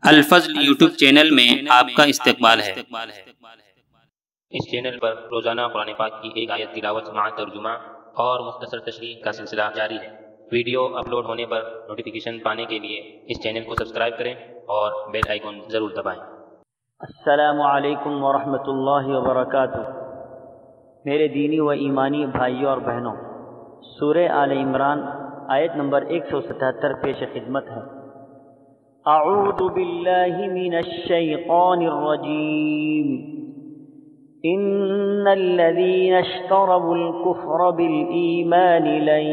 الفضل YouTube channel میں آپ کا استقبال ہے۔ اس چینل پر روزانہ قرآن پاک کی ایک آیت تلاوت مع ترجمہ اور مختصر تشریح کا سلسلہ جاری ہے۔ ویڈیو اپلوڈ ہونے پر نوٹیفیکیشن پانے کے لیے اس چینل کو سبسکرائب کریں اور بیل آئیکن ضرور دبائیں۔ السلام علیکم ورحمۃ اللہ وبرکاتہ۔ میرے دینی و ایمانی بھائیوں اور بہنوں، سورہ آل عمران آیت نمبر 177 پیش خدمت ہے۔ اعوذ باللہ من الشیطان الرجیم۔ ان الذین اشتروا الكفر بالایمان لن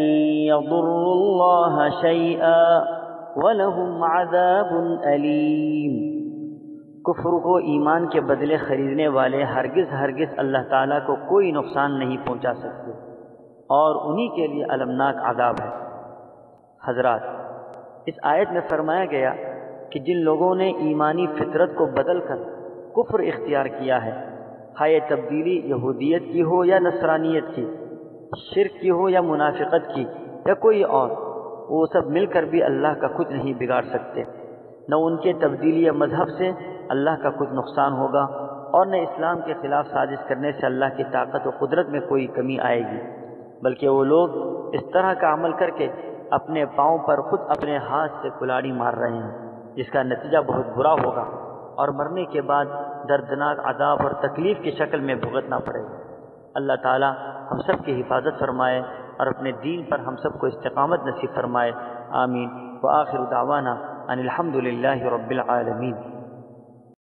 یضروا اللہ شیئا ولہم عذاب علیم۔ کفر کو ایمان کے بدلے خریدنے والے ہرگز اللہ تعالیٰ کو کوئی نقصان نہیں پہنچا سکتے اور انہی کے لیے المناک عذاب ہے۔ حضرات، اس آیت میں فرمایا گیا کہ جن لوگوں نے ایمانی فطرت کو بدل کر کفر اختیار کیا ہے، خواہ یہ تبدیلی یہودیت کی ہو یا نصرانیت کی، شرک کی ہو یا منافقت کی یا کوئی اور، وہ سب مل کر بھی اللہ کا کچھ نہیں بگاڑ سکتے۔ نہ ان کے تبدیلی مذہب سے اللہ کا کچھ نقصان ہوگا اور نہ اسلام کے خلاف سازش کرنے سے اللہ کی طاقت و قدرت میں کوئی کمی آئے گی، بلکہ وہ لوگ اس طرح کا عمل کر کے اپنے پاؤں پر خود اپنے ہاتھ سے کلاڑی مار رہے ہیں، جس کا نتیجہ بہت برا ہوگا اور مرنے کے بعد دردناک عذاب اور تکلیف کی شکل میں بھگتنا پڑے گا۔ اللہ تعالی ہم سب کی حفاظت فرمائے اور اپنے دین پر ہم سب کو استقامت نصیب فرمائے، آمین۔ وآخر دعوانا ان الحمد للہ رب العالمین۔